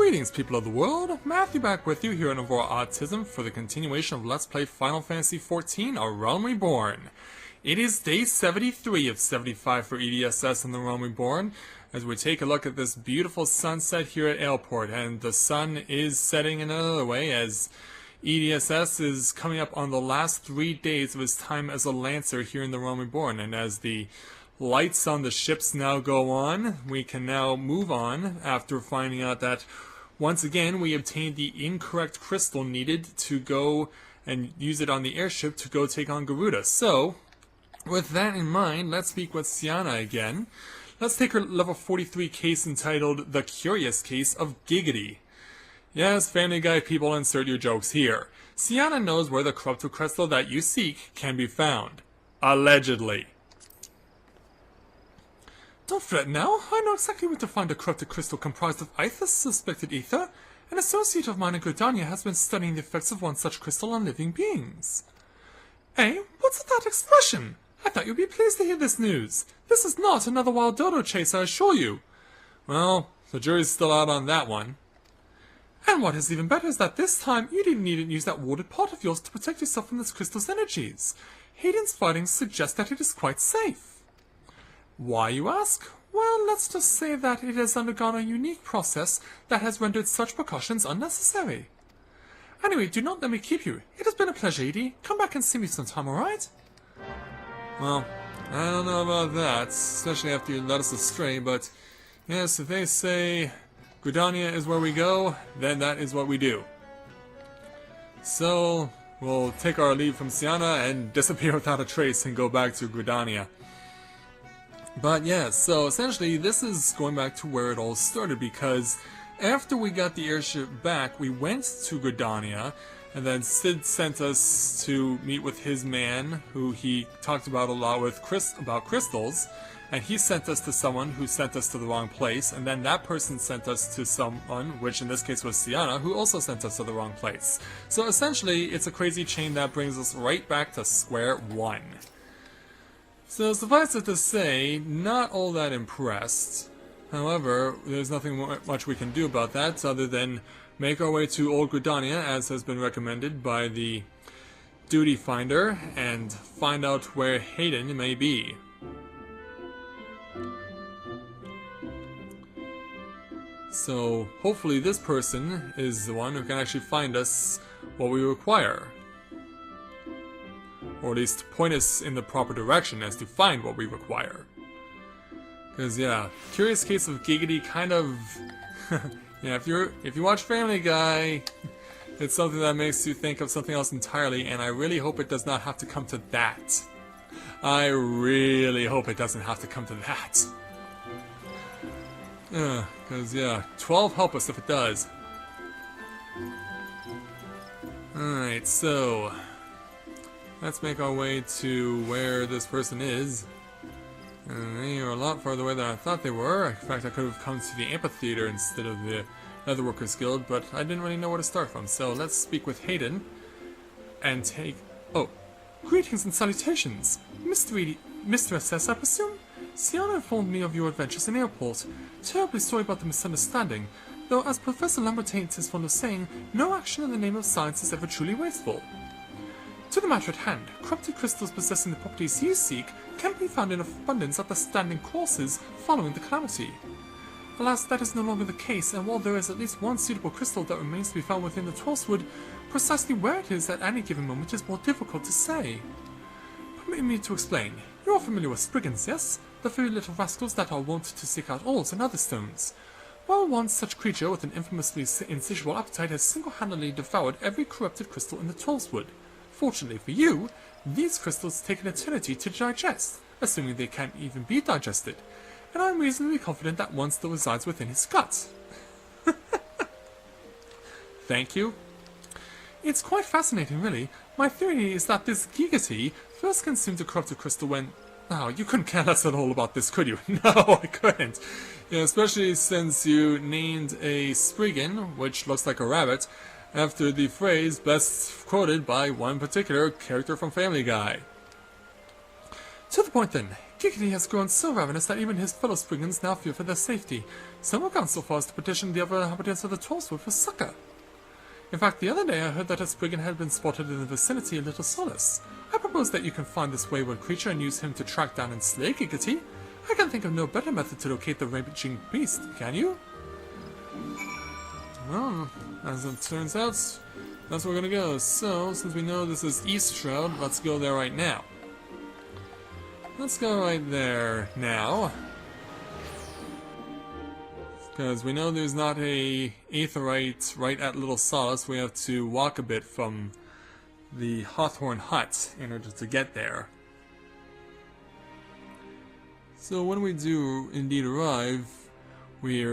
Greetings, people of the world! Matthew back with you here on Overall Autism for the continuation of Let's Play Final Fantasy XIV, A Realm Reborn. It is day 73 of 75 for EDSS in the Realm Reborn, as we take a look at this beautiful sunset here at Airport, and the sun is setting in another way as EDSS is coming up on the last 3 days of his time as a Lancer here in the Realm Reborn, and as the lights on the ships now go on, we can now move on after finding out that once again we obtained the incorrect crystal needed to go and use it on the airship to go take on Garuda. So, with that in mind, let's speak with Sienna again. Let's take her level 43 case entitled The Curious Case of Giggity. Yes, Family Guy people, insert your jokes here. Sienna knows where the corrupted crystal that you seek can be found. Allegedly. Don't fret now, I know exactly where to find a corrupted crystal comprised of Ithis, suspected ether. An associate of mine in Gridania has been studying the effects of one such crystal on living beings. Eh? What's that expression? I thought you'd be pleased to hear this news. This is not another wild dodo chase, I assure you. Well, the jury's still out on that one. And what is even better is that this time you didn't need to use that warded part of yours to protect yourself from this crystal's energies. Hayden's findings suggest that it is quite safe. Why, you ask? Well, let's just say that it has undergone a unique process that has rendered such precautions unnecessary. Anyway, do not let me keep you. It has been a pleasure, Edie. Come back and see me sometime, alright? Well, I don't know about that, especially after you led us astray, but yes, if they say Gridania is where we go, then that is what we do. So, we'll take our leave from Sienna and disappear without a trace and go back to Gridania. But yeah, so essentially this is going back to where it all started, because after we got the airship back, we went to Gridania, and then Sid sent us to meet with his man, who he talked about a lot with about crystals, and he sent us to someone who sent us to the wrong place, and then that person sent us to someone, which in this case was Sienna, who also sent us to the wrong place. So essentially, it's a crazy chain that brings us right back to square one. So suffice it to say, not all that impressed. However, there's nothing much we can do about that other than make our way to Old Gridania, as has been recommended by the Duty Finder, and find out where Hayden may be. So hopefully this person is the one who can actually find us what we require. Or at least point us in the proper direction as to find what we require. Because yeah, Curious Case of Giggity kind of yeah, if you watch Family Guy, it's something that makes you think of something else entirely, and I really hope it does not have to come to that. I really hope it doesn't have to come to that. Because yeah, 12 help us if it does. Alright, so let's make our way to where this person is. They are a lot farther away than I thought they were. In fact, I could have come to the amphitheater instead of the Leatherworkers Guild, but I didn't really know where to start from. So let's speak with Hayden and take... Oh, greetings and salutations! Mr. SS, I presume? Sienna informed me of your adventures in Airport. Terribly sorry about the misunderstanding, though as Professor Lambertaint is fond of saying, no action in the name of science is ever truly wasteful. To the matter at hand, corrupted crystals possessing the properties you seek can be found in abundance at the standing courses following the calamity. Alas, that is no longer the case, and while there is at least one suitable crystal that remains to be found within the Trollswood, precisely where it is at any given moment is more difficult to say. Permit me to explain. You are familiar with Spriggans, yes? The very little rascals that are wont to seek out ores and other stones. Well, one such creature with an infamously insatiable appetite has single-handedly devoured every corrupted crystal in the Trollswood. Fortunately for you, these crystals take an eternity to digest, assuming they can even be digested, and I am reasonably confident that one still resides within his gut. Thank you. It's quite fascinating, really. My theory is that this Giggity first consumed a corrupted crystal when... Oh, you couldn't care less at all about this, could you? No, I couldn't. Yeah, especially since you named a Spriggan, which looks like a rabbit, after the phrase best quoted by one particular character from Family Guy. To the point then, Giggity has grown so ravenous that even his fellow Spriggans now fear for their safety. Some have gone so far as to petition the other inhabitants of the 12th for succor. In fact, the other day I heard that a Spriggan had been spotted in the vicinity of Little Solace. I propose that you can find this wayward creature and use him to track down and slay Giggity. I can think of no better method to locate the raging beast, can you? Well, as it turns out, that's where we're gonna go. So, since we know this is East Shroud, let's go there right now. Let's go right there now. Because we know there's not a aetheryte right at Little Solace. We have to walk a bit from the Hawthorn Hut in order to get there. So when we do indeed arrive, we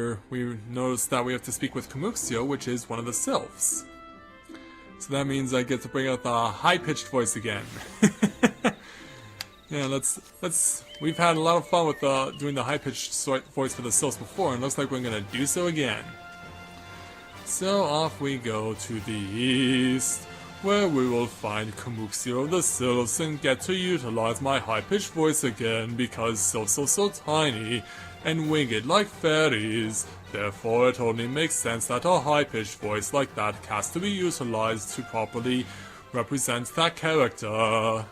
notice that we have to speak with Kamuxio, which is one of the sylphs. So that means I get to bring out the high-pitched voice again. Yeah, we've had a lot of fun with doing the high-pitched voice for the sylphs before, and looks like we're gonna do so again. So off we go to the east, where we will find Kamuxio of the sylphs and get to utilize my high-pitched voice again, because sylphs are so tiny and winged like fairies. Therefore, it only makes sense that a high-pitched voice like that has to be utilized to properly represent that character.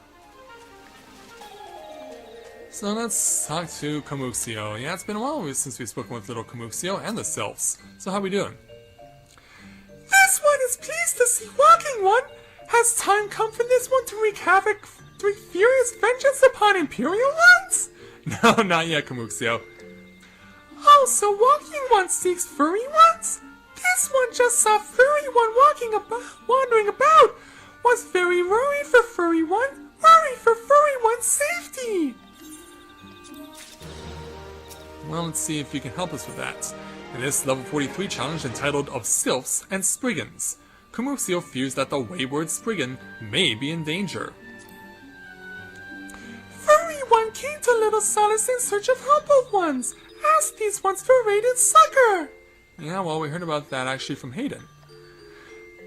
So let's talk to Kamuxio. Yeah, it's been a while since we've spoken with little Kamuxio and the sylphs. So how we doing? This one is pleased to see Walking One. Has time come for this one to wreak havoc, to wreak furious vengeance upon Imperial ones? No, not yet, Kamuxio. Oh, so Walking One seeks furry ones? This one just saw Furry One wandering about. Was very worried for Furry One. Worried for Furry One's safety. Well, let's see if you can help us with that. In this level 43 challenge entitled Of Sylphs and Spriggans, Kamuxio fears that the wayward Spriggan may be in danger. Furry One came to Little Solace in search of helpful ones. Asked these ones for aid and succor. Yeah, well, we heard about that actually from Hayden.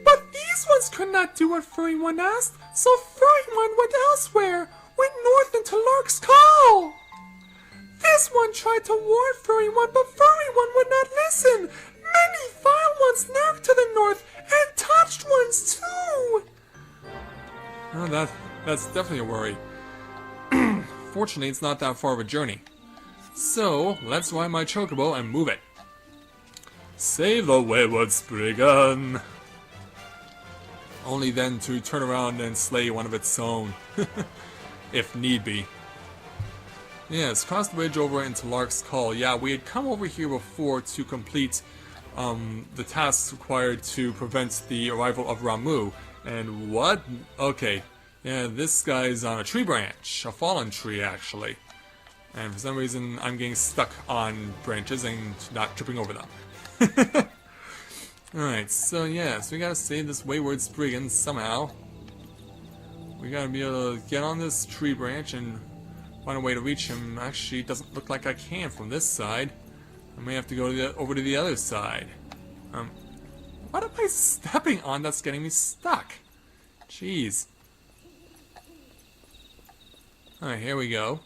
But these ones could not do what Furry One asked, so Furry One went elsewhere, went north into Lark's Call. This one tried to warn Furry One, but Furry One would not listen. Many vile ones lurked to the north, and touched ones too. Oh, that's definitely a worry. Fortunately, it's not that far of a journey. So, let's ride my chocobo and move it. Save the wayward Spriggan. Only then to turn around and slay one of its own. If need be. Yes, cross the bridge over into Lark's Call. Yeah, we had come over here before to complete the tasks required to prevent the arrival of Ramu. And what? Okay. Yeah, this guy's on a tree branch. A fallen tree, actually. And for some reason, I'm getting stuck on branches and not tripping over them. Alright, so yes, we gotta save this wayward Spriggan somehow. We gotta be able to get on this tree branch and find a way to reach him. Actually, it doesn't look like I can from this side. I may have to go to over to the other side. What am I stepping on that's getting me stuck? Jeez. Alright, here we go.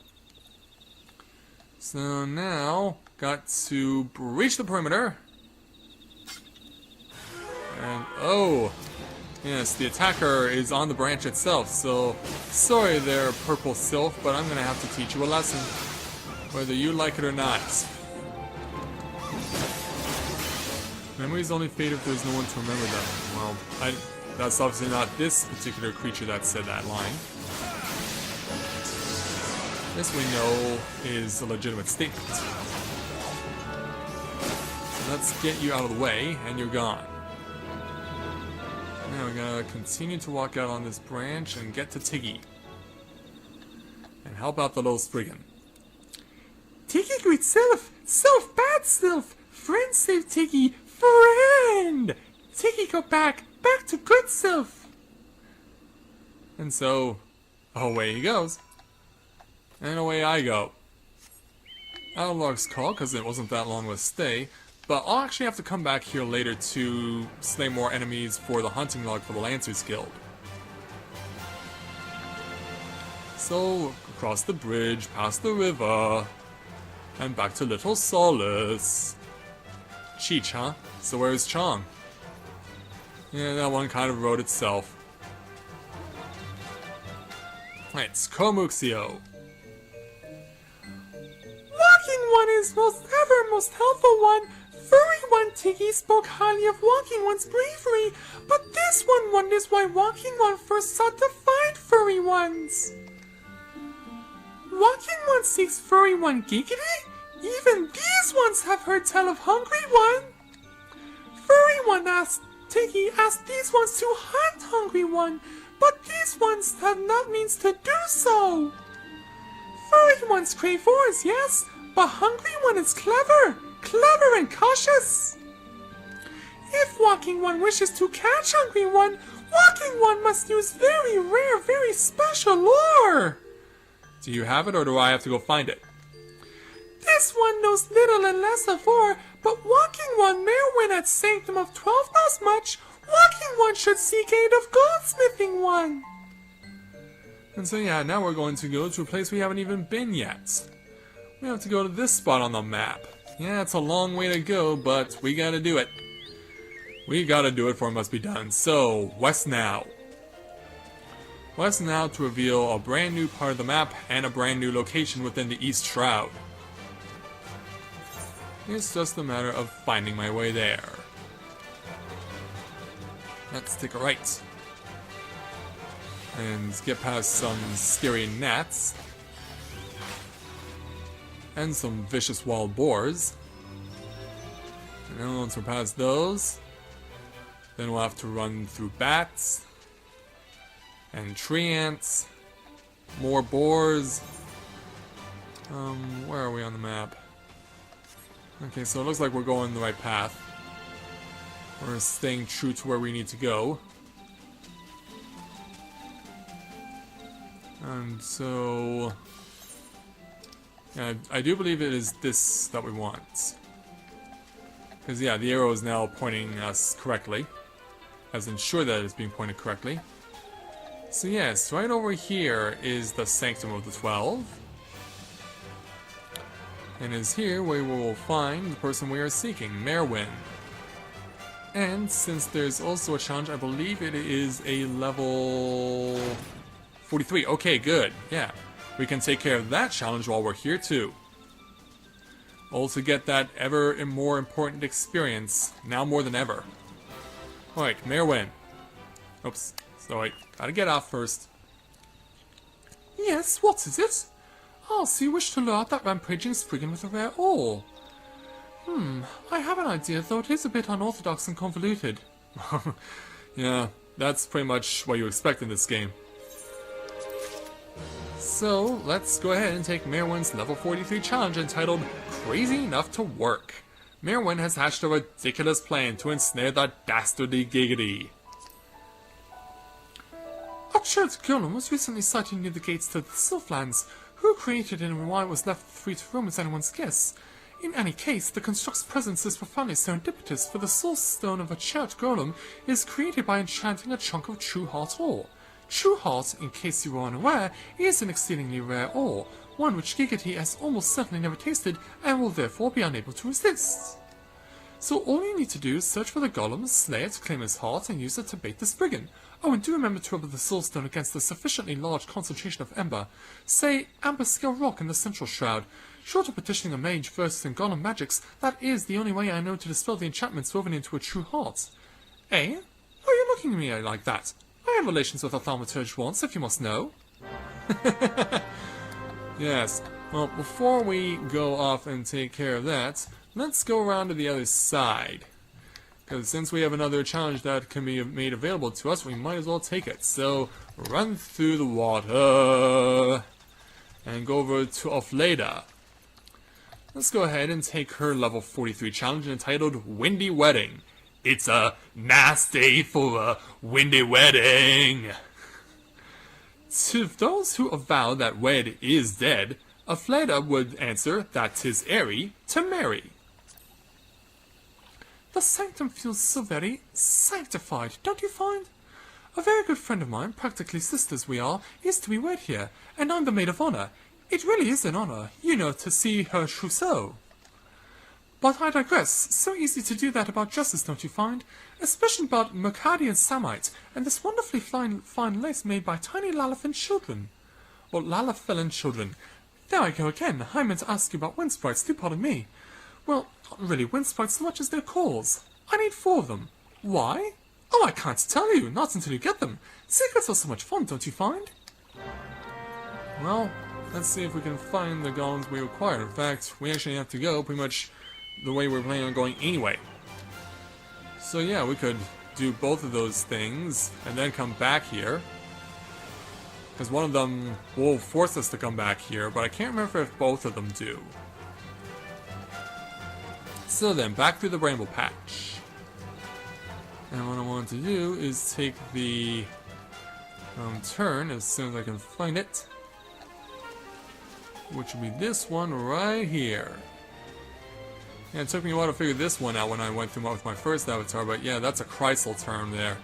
So now, got to breach the perimeter. And, oh! Yes, the attacker is on the branch itself, so sorry there, Purple Sylph, but I'm gonna have to teach you a lesson. Whether you like it or not. Memories only fade if there's no one to remember them. Well, that's obviously not this particular creature that said that line. This we know is a legitimate statement. So let's get you out of the way, and you're gone. Now we're gonna continue to walk out on this branch and get to Tiggy. And help out the little Spriggan. Tiggy, great Sylph! Sylph, bad Sylph! Friend save Tiggy! Friend! Tiggy, go back! Back to good Sylph! And so, away he goes. And away I go. Out of Lark's Call, because it wasn't that long of a stay. But I'll actually have to come back here later to slay more enemies for the hunting log for the Lancers Guild. So, across the bridge, past the river, and back to Little Solace. Cheech, huh? So where's Chong? Yeah, that one kind of wrote itself. It's Komuxio. Walking One is most helpful one. Furry One Tiki spoke highly of Walking One's bravery, but this one wonders why Walking One first sought to find Furry Ones. Walking One seeks Furry One giggity? Even these ones have heard tell of Hungry One. Furry One Tiki asked these ones to hunt Hungry One, but these ones have not means to do so. Furry Ones crave ores, yes, but Hungry One is clever and cautious. If Walking One wishes to catch Hungry One, Walking One must use very rare, very special ore. Do you have it, or do I have to go find it? This one knows little and less of ore, but Walking One may win at Sanctum of 12 knows much. Walking One should seek aid of Goldsmithing One. And so yeah, now we're going to go to a place we haven't even been yet. We have to go to this spot on the map. Yeah, it's a long way to go, but we gotta do it. We gotta do it for it must be done. So, West now. West now to reveal a brand new part of the map and a brand new location within the East Shroud. It's just a matter of finding my way there. Let's take a right. And get past some scary gnats. And some vicious wild boars. And then once we're past those, then we'll have to run through bats. And tree ants. More boars. Where are we on the map? Okay, so it looks like we're going the right path. We're staying true to where we need to go. And so... yeah, I do believe it is this that we want. Because yeah, the arrow is now pointing us correctly. As ensure that it's being pointed correctly. So yes, right over here is the Sanctum of the 12. And is here where we will find the person we are seeking, Merwin. And since there's also a challenge, I believe it is a level 43. Okay, good. Yeah. We can take care of that challenge while we're here too. Also get that ever more important experience, now more than ever. Alright, Merwin. Oops. Sorry. Gotta get off first. Yes, what is it? Oh, so you wish to lure out that rampaging Spriggan with a rare ore. I have an idea, though it is a bit unorthodox and convoluted. Yeah, that's pretty much what you expect in this game. So, let's go ahead and take Merwin's level 43 challenge entitled Crazy Enough to Work. Merwin has hatched a ridiculous plan to ensnare the dastardly Giggity. A church golem was recently sighted near the gates to the Sylphlands. Who created it and why it was left free to roam is anyone's guess. In any case, the construct's presence is profoundly serendipitous, for the source stone of a church golem is created by enchanting a chunk of True Heart ore. True Heart, in case you were unaware, is an exceedingly rare ore, one which Giggity has almost certainly never tasted and will therefore be unable to resist. So all you need to do is search for the golem, slay it, claim his heart, and use it to bait the Spriggan. Oh, and do remember to rub the soulstone against a sufficiently large concentration of ember, say amber scale rock in the central shroud. Short of petitioning a mage versed in golem magics, that is the only way I know to dispel the enchantments woven into a true heart. Eh? Why are you looking at me like that? I had relations with a thaumaturge once, if you must know. Yes. Well, before we go off and take care of that, let's go around to the other side. Because since we have another challenge that can be made available to us, we might as well take it. So, run through the water and go over to Offleda. Let's go ahead and take her level 43 challenge entitled Windy Wedding. It's a nice day for a windy wedding. To those who avow that wed is dead, Offleda would answer that 'tis airy to marry. The sanctum feels so very sanctified, don't you find? A very good friend of mine, practically sisters we are, is to be wed here, and I'm the maid of honor. It really is an honor, you know, to see her trousseau. But I digress. So easy to do that about dresses, don't you find? Especially about Mercadian samite, and this wonderfully fine lace made by tiny Lalafin children. Or Lalafellin children. There I go again. I meant to ask you about wind sprites, do pardon me. Well, not really wind sprites so much as their calls. I need 4 of them. Why? Oh, I can't tell you, not until you get them. Secrets are so much fun, don't you find? Well, let's see if we can find the golems we require. In fact, we actually have to go pretty much the way we're planning on going anyway. So yeah, we could do both of those things and then come back here. Because one of them will force us to come back here, but I can't remember if both of them do. So then, back through the Bramble Patch. And what I want to do is take the turn as soon as I can find it. Which will be this one right here. Yeah, it took me a while to figure this one out when I went through with my first avatar, but yeah, that's a Chrysal term there.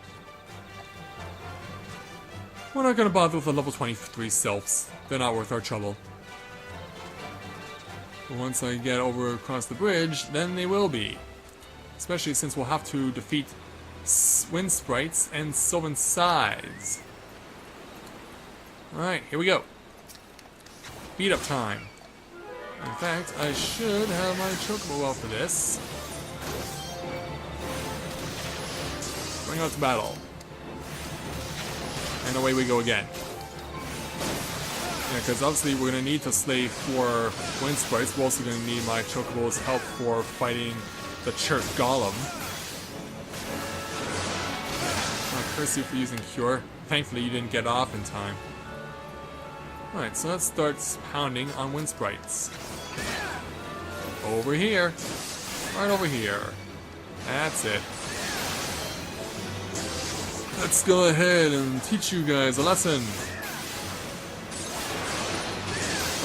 We're not gonna bother with the level 23 sylphs. They're not worth our trouble. But once I get over across the bridge, then they will be. Especially since we'll have to defeat wind sprites and sylvan sides. Alright, here we go. Beat up time. In fact, I should have my chocobo out for this. Bring out to battle. And away we go again. Yeah, because obviously we're going to need to slay 4 wind sprites. We're also going to need my chocobo's help for fighting the Church Golem. I'll curse you for using Cure. Thankfully you didn't get off in time. Alright, so let's start pounding on wind sprites. Over here. Right over here. That's it. Let's go ahead and teach you guys a lesson.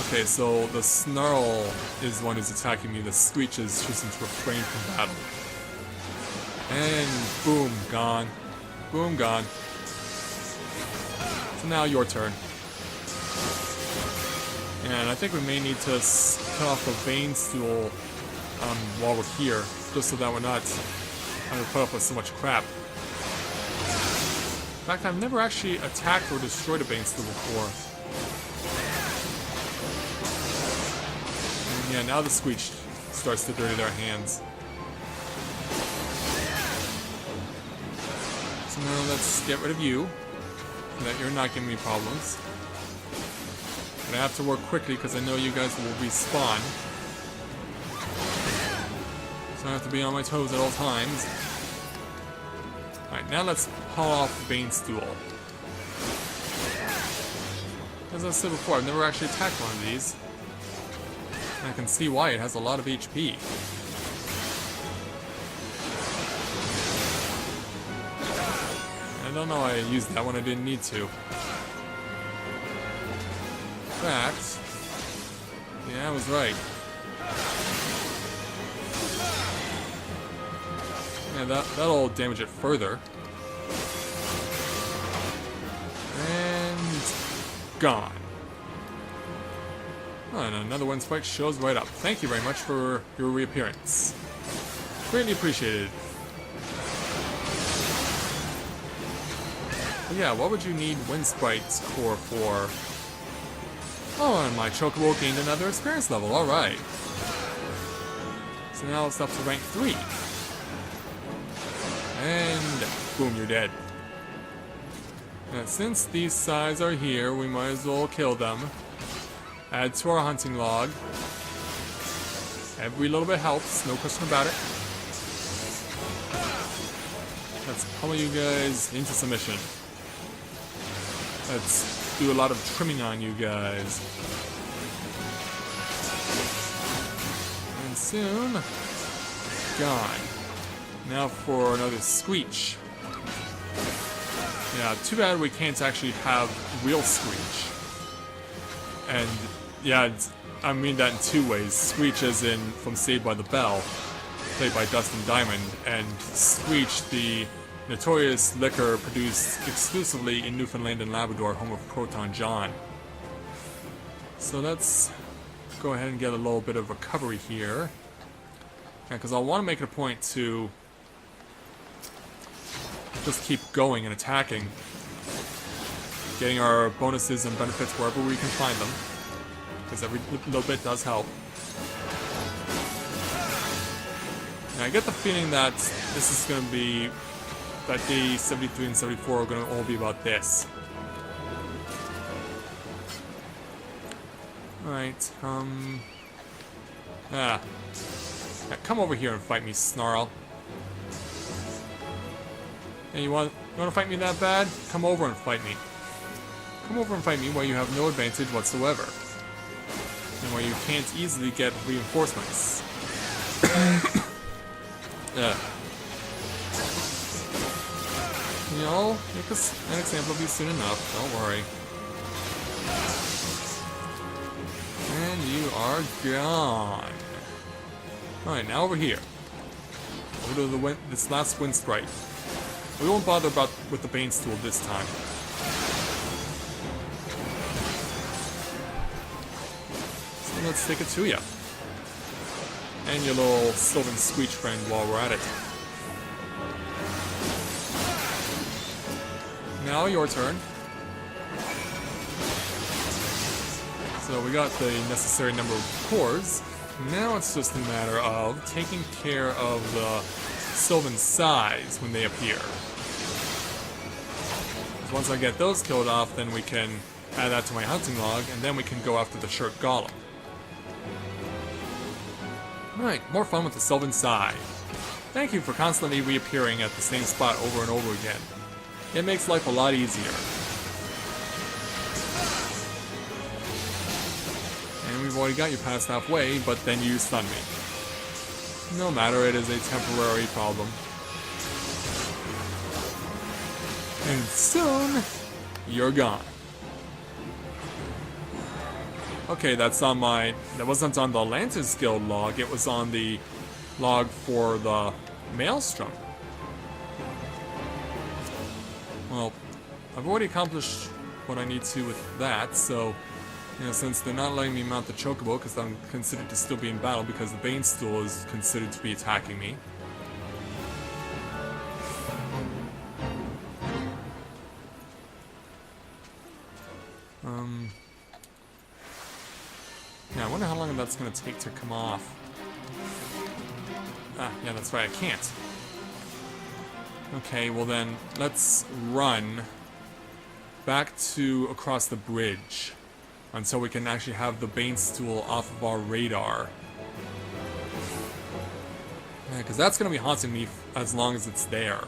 Okay, so the Snarl is the one who's attacking me. The Screech is choosing to refrain from battle. And boom, gone. Boom, gone. So now your turn. And I think we may need to cut off the Vein Stool while we're here, just so that we're not having to put up with so much crap. In fact, I've never actually attacked or destroyed a Vein Stool before. And yeah, now the Screech starts to dirty their hands. So now let's get rid of you, so that you're not giving me problems. But I have to work quickly because I know you guys will respawn. So I have to be on my toes at all times. Alright, now let's haul off Bane Stool. As I said before, I've never actually attacked one of these. And I can see why, it has a lot of HP. I don't know why I used that when I didn't need to. In fact, yeah, I was right. Yeah, that'll damage it further. And gone. Oh, and another wind spike shows right up. Thank you very much for your reappearance. Greatly appreciated. But yeah, what would you need wind spikes core for? Oh, and my Chocobo gained another experience level, alright. So now it's up to rank 3. And boom, you're dead. Now, since these sides are here, we might as well kill them. Add to our hunting log. Every little bit helps, no question about it. Let's pummel you guys into submission. Let's do a lot of trimming on you guys. And soon, gone. Now for another Screech. Yeah, too bad we can't actually have real Screech. And yeah, I mean that in 2 ways. Screech as in from Saved by the Bell, played by Dustin Diamond, and Screech, the notorious liquor produced exclusively in Newfoundland and Labrador, home of Proton John. So let's go ahead and get a little bit of recovery here. Because I want to make it a point to just keep going and attacking. Getting our bonuses and benefits wherever we can find them. Because every little bit does help. And I get the feeling that this is going to be... that day 73 and 74 are going to all be about this. Alright, yeah, come over here and fight me, Snarl. Hey, you want to fight me that bad? Come over and fight me. Come over and fight me where you have no advantage whatsoever. And where you can't easily get reinforcements. You'll make us an example of you soon enough, don't worry. And you are gone. Alright, now over here. Over to this last wind sprite. We won't bother with the Bane's tool this time. So let's take it to you. And your little Sylvan Screech friend while we're at it. Now your turn. So we got the necessary number of cores. Now it's just a matter of taking care of the Sylvan size when they appear. Once I get those killed off, then we can add that to my hunting log, and then we can go after the Shirt Golem. Alright, more fun with the Sylvan Sai. Thank you for constantly reappearing at the same spot over and over again. It makes life a lot easier. And we've already got you past halfway, but then you stun me. No matter, it is a temporary problem. And soon, you're gone. Okay, that wasn't on the Lanterns Guild log, it was on the log for the Maelstrom. Well, I've already accomplished what I need to with that, so, you know, since they're not letting me mount the Chocobo, because I'm considered to still be in battle, because the Bane Stool is considered to be attacking me. Yeah, I wonder how long that's going to take to come off. Ah, yeah, that's right, I can't. Okay, well then, let's run back to across the bridge until we can actually have the Bane Stool off of our radar. Yeah, because that's going to be haunting me as long as it's there.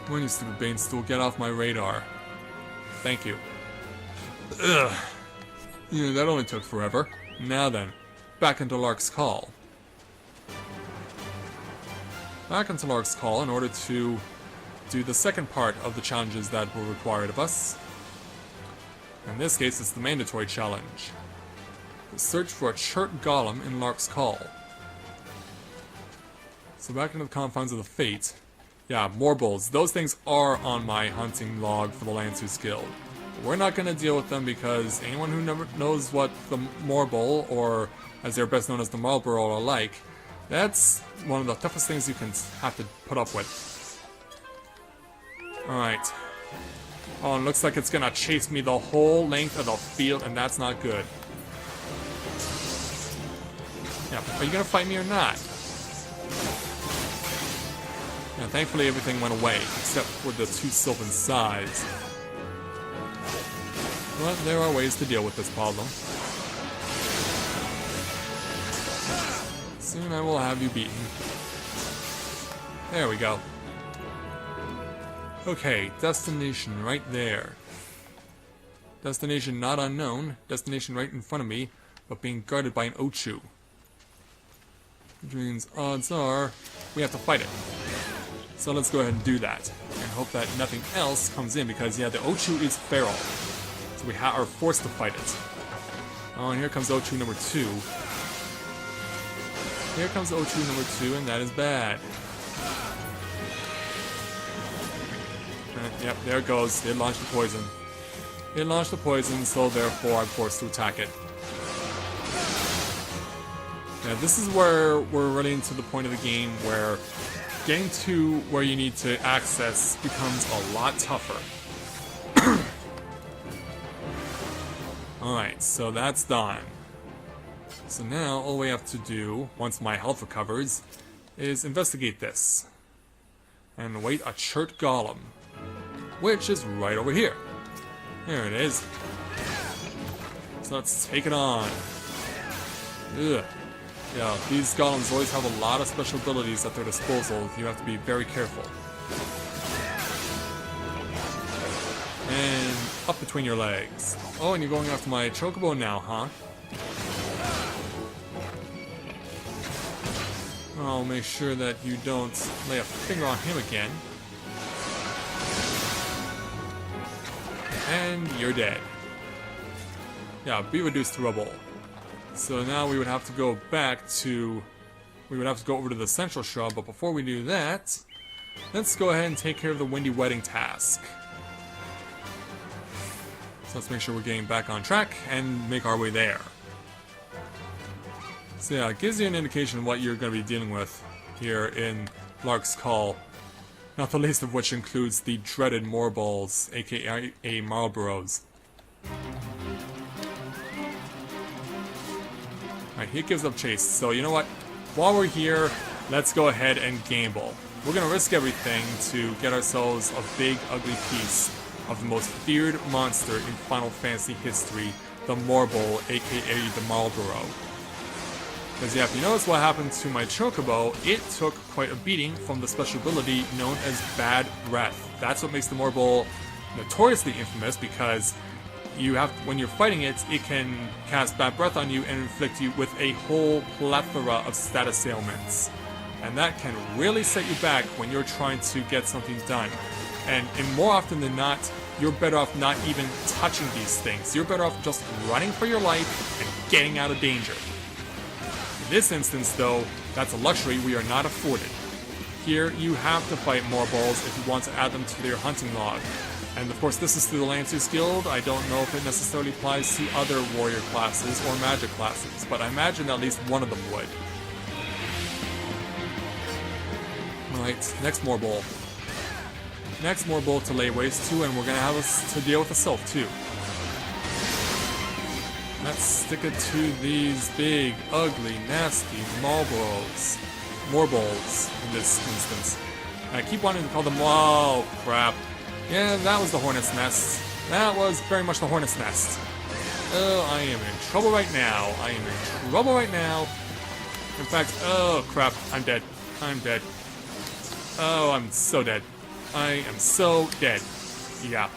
Come on, you stupid Bane Stool, get off my radar. Thank you. Ugh. Yeah, that only took forever. Now then, back into Lark's Call. Back into Lark's Call in order to do the second part of the challenges that were required of us. In this case, it's the mandatory challenge. The search for a Shirt Golem in Lark's Call. So back into the confines of the Fate. Yeah, Morbles. Those things are on my hunting log for the Lancers Guild. We're not going to deal with them because anyone who never knows what the Morble, or as they're best known as the Marlborough, are like, that's one of the toughest things you can have to put up with. Alright. Oh, it looks like it's going to chase me the whole length of the field, and that's not good. Yeah, are you going to fight me or not? Yeah, thankfully everything went away, except for the two Sylvan Sais. But there are ways to deal with this problem. Soon I will have you beaten. There we go. Okay, destination right there. Destination not unknown. Destination right in front of me, but being guarded by an Ochu. Which means odds are we have to fight it. So let's go ahead and do that. And hope that nothing else comes in, because yeah, the Ochu is feral. So we are forced to fight it. Oh, and here comes Ochu number 2. Here comes O2 number 2, and that is bad. Yep, there it goes. It launched the poison. It launched the poison, so therefore I'm forced to attack it. Now this is where we're running to the point of the game where getting to where you need to access becomes a lot tougher. Alright, so that's done. So now all we have to do, once my health recovers, is investigate this. And await a Chert Golem, which is right over here. There it is. So let's take it on. Ugh. Yeah, these golems always have a lot of special abilities at their disposal. You have to be very careful. And up between your legs. Oh, and you're going after my chocobo now, huh? I'll make sure that you don't lay a finger on him again. And you're dead. Yeah, be reduced to rubble. So now we would have to go back to... We would have to go over to the central shroud, but before we do that, let's go ahead and take care of the Windy Wedding task. So let's make sure we're getting back on track and make our way there. So yeah, it gives you an indication of what you're going to be dealing with here in Lark's Call. Not the least of which includes the dreaded Moorballs, aka Marlboros. Alright, he gives up chase, so you know what? While we're here, let's go ahead and gamble. We're gonna risk everything to get ourselves a big, ugly piece of the most feared monster in Final Fantasy history, the Moorball, aka the Marlboro. Because yeah, if you notice what happened to my Chocobo, it took quite a beating from the special ability known as Bad Breath. That's what makes the Moorball notoriously infamous, because you have, when you're fighting it, it can cast Bad Breath on you and inflict you with a whole plethora of status ailments. And that can really set you back when you're trying to get something done. And more often than not, you're better off not even touching these things. You're better off just running for your life and getting out of danger. In this instance, though, that's a luxury we are not afforded. Here, you have to fight more balls if you want to add them to your hunting log. And of course, this is through the Lancers Guild. I don't know if it necessarily applies to other warrior classes or magic classes, but I imagine at least one of them would. Alright, next Moorball. Next Moorball to lay waste to, and we're gonna have to deal with the Sylph too. Let's stick it to these big, ugly, nasty Moorballs in this instance. I keep wanting to call them, oh crap. Yeah, that was the Hornet's Nest. That was very much the Hornet's Nest. Oh, I am in trouble right now. I am in trouble right now. In fact, oh crap, I'm dead. I'm dead. Oh, I'm so dead. I am so dead. Yeah.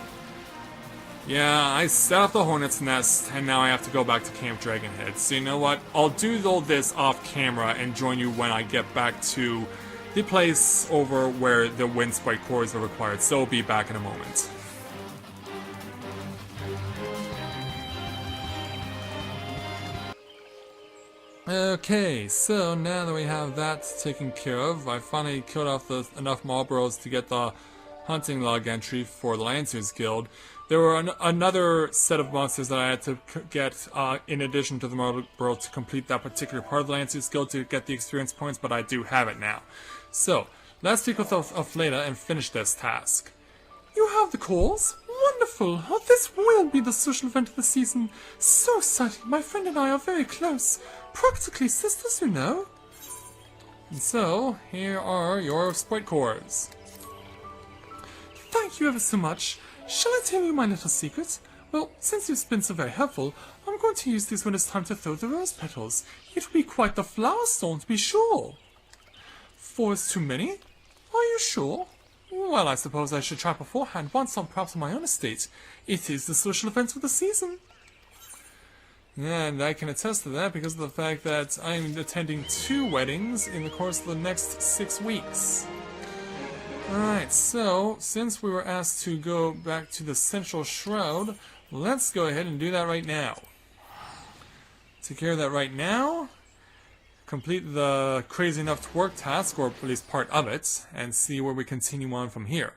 Yeah, I set up the Hornet's Nest, and now I have to go back to Camp Dragonhead. So you know what? I'll do all this off camera and join you when I get back to the place over where the Wind Sprite cores are required. So I'll be back in a moment. Okay, so now that we have that taken care of, I finally killed off enough Marlboros to get the hunting log entry for the Lancers Guild. There were another set of monsters that I had to get in addition to the Marlboro to complete that particular part of the Lancers Guild to get the experience points, but I do have it now. So, let's speak with Fleda and finish this task. You have the cores? Wonderful! Oh, this will be the social event of the season. So exciting! My friend and I are very close. Practically sisters, you know. And so, here are your sprite cores. Thank you ever so much. Shall I tell you my little secret? Well, since you've been so very helpful, I'm going to use these when it's time to throw the rose petals. It will be quite the flower storm, to be sure. 4 is too many? Are you sure? Well, I suppose I should try beforehand, once perhaps on my own estate. It is the social event of the season. And I can attest to that because of the fact that I'm attending 2 weddings in the course of the next 6 weeks. Alright, so, since we were asked to go back to the Central Shroud, let's go ahead and do that right now. Take care of that right now. complete the crazy enough to work task, or at least part of it, and see where we continue on from here.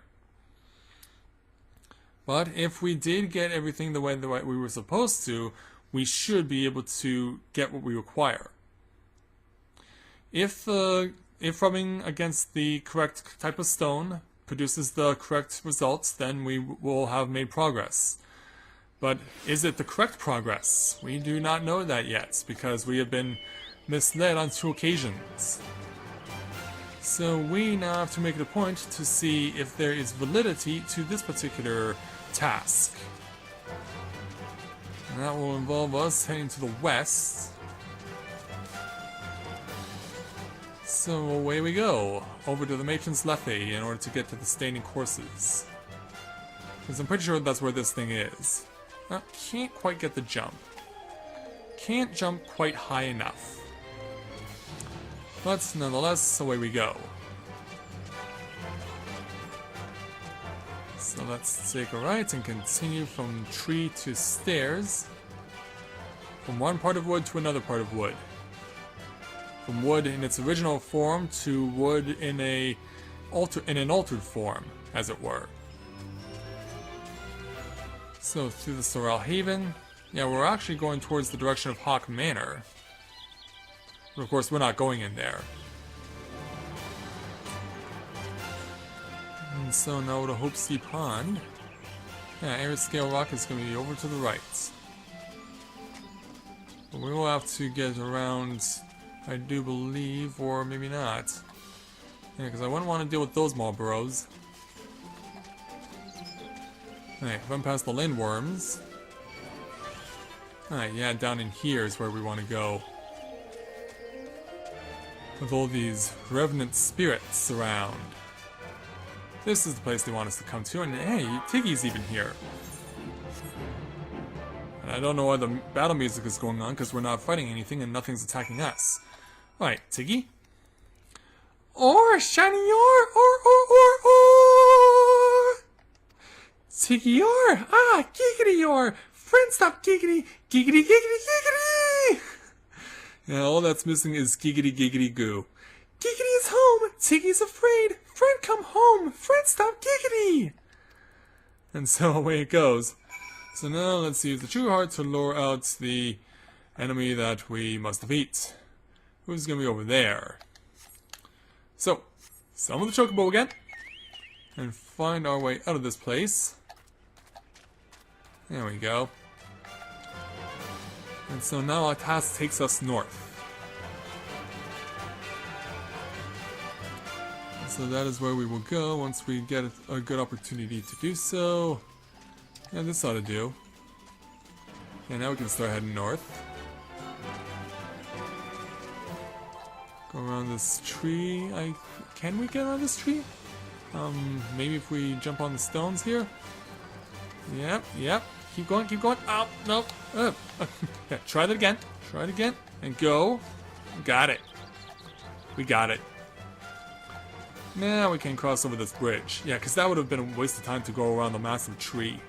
But if we did get everything the way we were supposed to, we should be able to get what we require. If rubbing against the correct type of stone produces the correct results, then we will have made progress. But is it the correct progress? We do not know that yet, because we have been misled on 2 occasions. So we now have to make it a point to see if there is validity to this particular task. And that will involve us heading to the west. So away we go, over to the Matron's Lethe in order to get to the staining courses. Because I'm pretty sure that's where this thing is. Can't quite get the jump. Can't jump quite high enough. But nonetheless, away we go. So let's take a right and continue from tree to stairs. From one part of wood to another part of wood. From wood in its original form to wood in an altered form, as it were. So through the Sorrel Haven. Yeah, we're actually going towards the direction of Hawk Manor. But of course, we're not going in there. And so now to Hope Sea Pond. Yeah, Arid Scale Rock is going to be over to the right. But we will have to get around, I do believe, or maybe not. Yeah, because I wouldn't want to deal with those Marlboros. Alright, run past the Lindworms. Alright, yeah, down in here is where we want to go. With all these revenant spirits around. This is the place they want us to come to, and hey, Tiggy's even here. And I don't know why the battle music is going on, because we're not fighting anything and nothing's attacking us. Alright, Tiggy. Or, shiny or! Tiggy or! Ah, giggity or! Friend, stop giggity! Giggity, giggity, giggity! Yeah, all that's missing is giggity, giggity, goo. Giggity is home! Tiggy's afraid! Friend, come home! Friend, stop giggity! And so away it goes. So now let's use the True Heart to lure out the enemy that we must defeat. Who's gonna be over there? So, summon the Chocobo again. And find our way out of this place. There we go. And so now our task takes us north. So that is where we will go once we get a good opportunity to do so. Yeah, this ought to do. And now we can start heading north. Go around this tree. Can we get around this tree? Maybe if we jump on the stones here? Yep. Keep going. Oh, no. Yeah, try that again. Try it again. And go. Got it. We got it. Now we can cross over this bridge. Yeah, because that would have been a waste of time to go around the massive tree.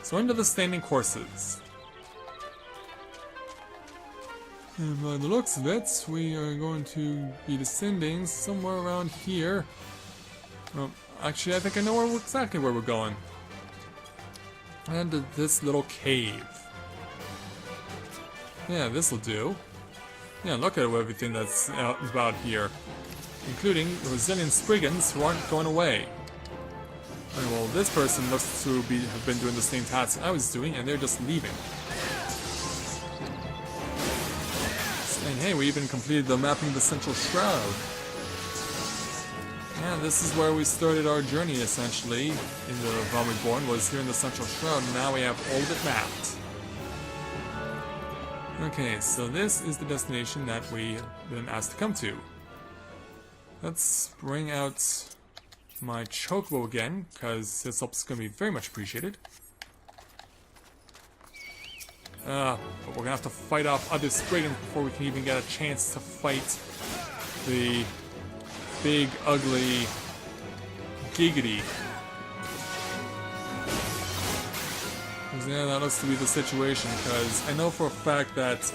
So into the standing courses. And by the looks of it, we are going to be descending somewhere around here. Well, actually, I think I know exactly where we're going. And to this little cave. Yeah, this'll do. Yeah, look at everything that's out about here. Including the resilient Spriggans who aren't going away. And well, this person looks to have been doing the same task I was doing, and they're just leaving. And hey, we even completed the mapping the Central Shroud. Yeah, this is where we started our journey, essentially, in the Realm Reborn, was here in the Central Shroud, and now we have all of it mapped. Okay, so this is the destination that we have been asked to come to. Let's bring out my Chocobo again, because this help is going to be very much appreciated. But we're going to have to fight off other Spriggans before we can even get a chance to fight the big, ugly Giggity. Because yeah, that looks to be the situation, because I know for a fact that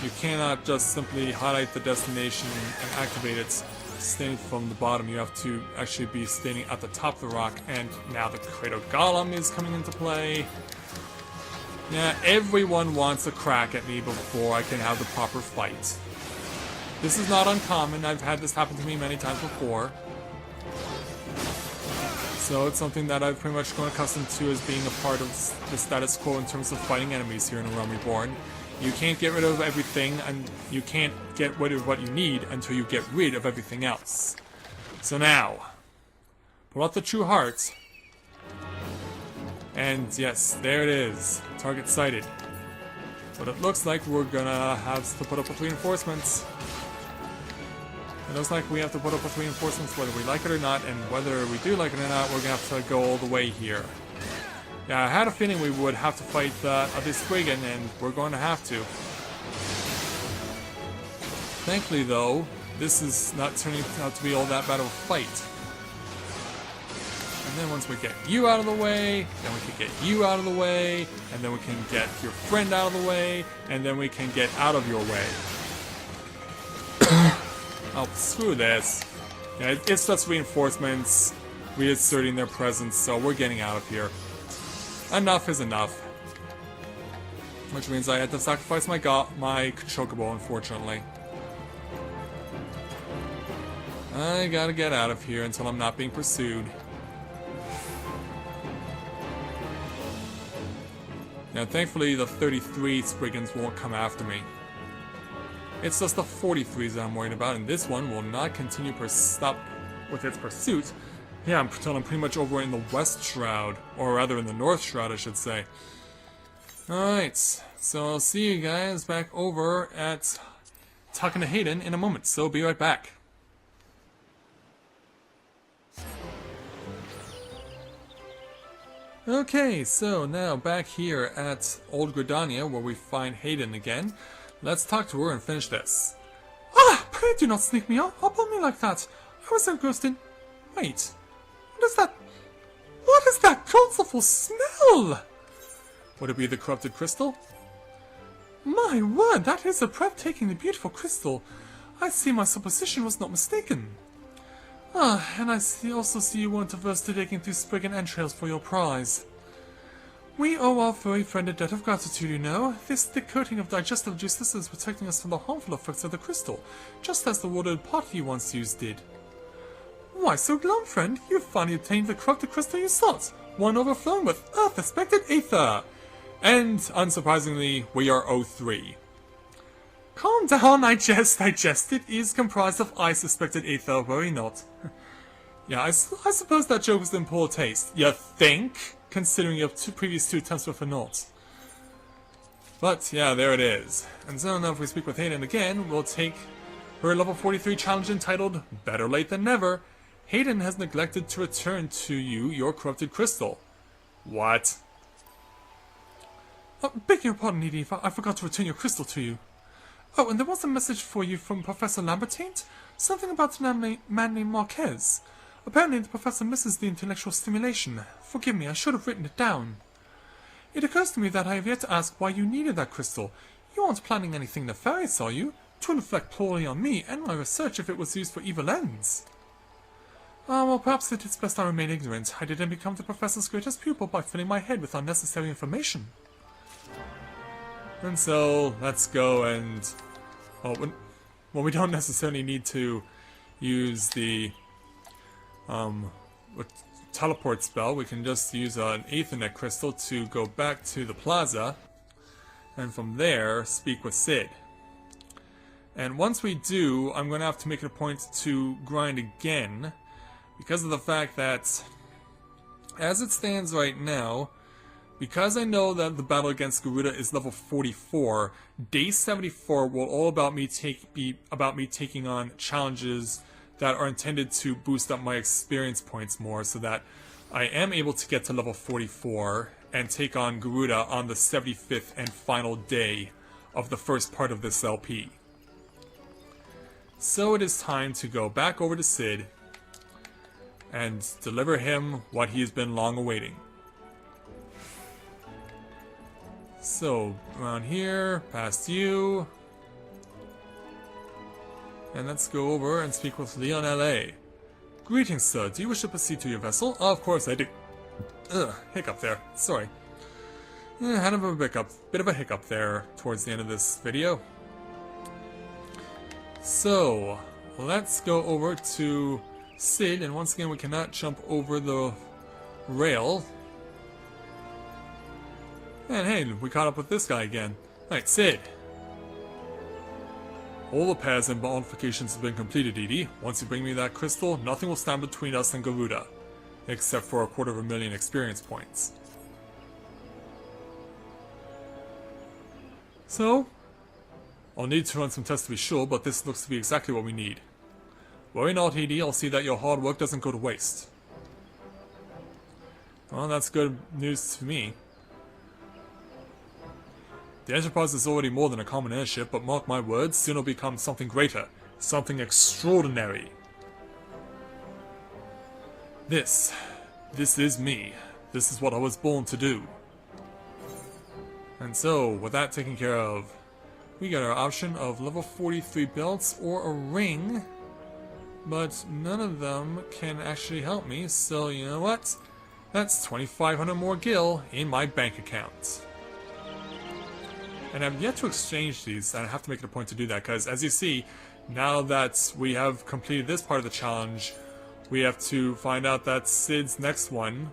you cannot just simply highlight the destination and activate it standing from the bottom. You have to actually be standing at the top of the rock, and now the Cradle Golem is coming into play. Yeah, everyone wants a crack at me before I can have the proper fight. This is not uncommon. I've had this happen to me many times before. So it's something that I've pretty much grown accustomed to as being a part of the status quo in terms of fighting enemies here in A Realm Reborn. You can't get rid of everything, and you can't get rid of what you need until you get rid of everything else. So now, pull out the True Heart. And yes, there it is. Target sighted. But it looks like we're gonna have to put up with reinforcements. It looks like we have to put up with reinforcements whether we like it or not, and whether we do like it or not, we're gonna have to go all the way here. Yeah, I had a feeling we would have to fight this Spriggan, and we're going to have to. Thankfully though, this is not turning out to be all that bad of a fight. And then once we get you out of the way, then we can get you out of the way, and then we can get your friend out of the way, and then we can get out of your way. Oh, screw this. Yeah, it's just reinforcements reasserting their presence, so we're getting out of here. Enough is enough. Which means I had to sacrifice my chocobo, unfortunately. I gotta get out of here until I'm not being pursued. Now, thankfully, the 33 Spriggans won't come after me. It's just the 43s that I'm worried about, and this one will not continue stop with its pursuit. Yeah, until I'm pretty much over in the West Shroud, or rather in the North Shroud, I should say. Alright, so I'll see you guys back over at talking to Hayden in a moment, so be right back. Okay, so now back here at Old Gridania, where we find Hayden again. Let's talk to her and finish this. Ah! Pray do not sneak me up on me like that. I was engrossed in... Wait. What is that? What is that awful smell? Would it be the corrupted crystal? My word, that is a breathtakingly beautiful crystal. I see my supposition was not mistaken. Ah, and I also see you weren't averse to digging through Spriggan entrails for your prize. We owe our furry friend a debt of gratitude, you know. This thick coating of digestive juices is protecting us from the harmful effects of the crystal, just as the watered pot you once used did. Why so glum, friend? You've finally obtained the corrupted crystal you sought, one overflowing with earth-aspected ether! And, unsurprisingly, we are O3. Calm down, I jest. It is comprised of ice-aspected ether, worry not. Yeah, I suppose that joke was in poor taste. You think? Considering your previous two attempts were for naught. But, yeah, there it is. And so now if we speak with Hayden again, we'll take her level 43 challenge entitled Better Late Than Never. Hayden has neglected to return to you your corrupted crystal. What? Beg your pardon, Edith, I forgot to return your crystal to you. Oh, and there was a message for you from Professor Lambertine? Something about a man named Marquez. Apparently the professor misses the intellectual stimulation. Forgive me, I should have written it down. It occurs to me that I have yet to ask why you needed that crystal. You aren't planning anything nefarious, are you? To reflect poorly on me and my research if it was used for evil ends. Ah, well, perhaps it is best I remain ignorant. I didn't become the professor's greatest pupil by filling my head with unnecessary information. And so, let's go and... well, we don't necessarily need to use the... teleport spell. We can just use an Aethernet crystal to go back to the plaza, and from there, speak with Sid. And once we do, I'm going to have to make it a point to grind again, because of the fact that, as it stands right now, because I know that the battle against Garuda is level 44, day 74 will all be about me taking on challenges that are intended to boost up my experience points more, so that I am able to get to level 44 and take on Garuda on the 75th and final day of the first part of this LP. So it is time to go back over to Sid and deliver him what he has been long awaiting. So, around here, past you. And let's go over and speak with Leon L.A. Greetings, sir. Do you wish to proceed to your vessel? Of course I do. Ugh, hiccup there. Sorry. Had a bit of a hiccup there towards the end of this video. So, let's go over to Sid, and once again we cannot jump over the rail. And hey, we caught up with this guy again. Alright, Sid. All the paths and modifications have been completed, DD. Once you bring me that crystal, nothing will stand between us and Garuda. Except for 250,000 experience points. So, I'll need to run some tests to be sure, but this looks to be exactly what we need. Worry not, DD, I'll see that your hard work doesn't go to waste. Well, that's good news to me. The Enterprise is already more than a common airship, but mark my words, soon it'll become something greater, something extraordinary. This is me. This is what I was born to do. And so, with that taken care of, we got our option of level 43 belts or a ring, but none of them can actually help me, so you know what? That's 2,500 more gil in my bank account. And I've yet to exchange these, and I have to make it a point to do that, because as you see, now that we have completed this part of the challenge, we have to find out that Sid's next one,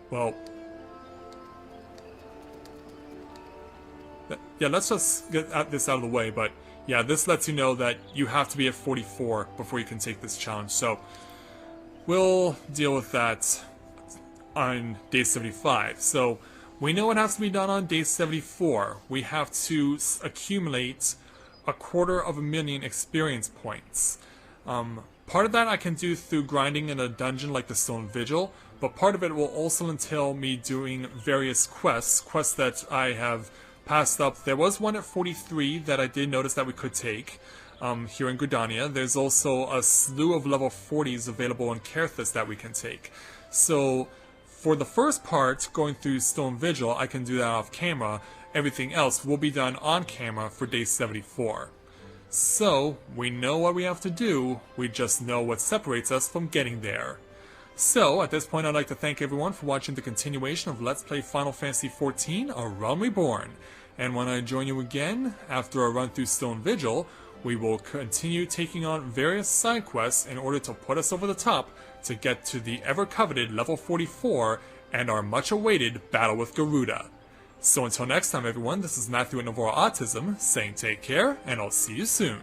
well... yeah, let's just get this out of the way, but yeah, this lets you know that you have to be at 44 before you can take this challenge, so we'll deal with that on day 75. So, we know what has to be done on day 74. We have to accumulate 250,000 experience points. Part of that I can do through grinding in a dungeon like the Stone Vigil, but part of it will also entail me doing various quests that I have passed up. There was one at 43 that I did notice that we could take here in Gridania. There's also a slew of level 40s available in Kerthus that we can take. So, for the first part, going through Stone Vigil, I can do that off camera. Everything else will be done on camera for day 74. So, we know what we have to do, we just know what separates us from getting there. So, at this point I'd like to thank everyone for watching the continuation of Let's Play Final Fantasy XIV, A Realm Reborn. And when I join you again, after a run through Stone Vigil, we will continue taking on various side quests in order to put us over the top to get to the ever-coveted level 44 and our much-awaited battle with Garuda. So until next time everyone, this is Matthew at Novora Autism, saying take care, and I'll see you soon.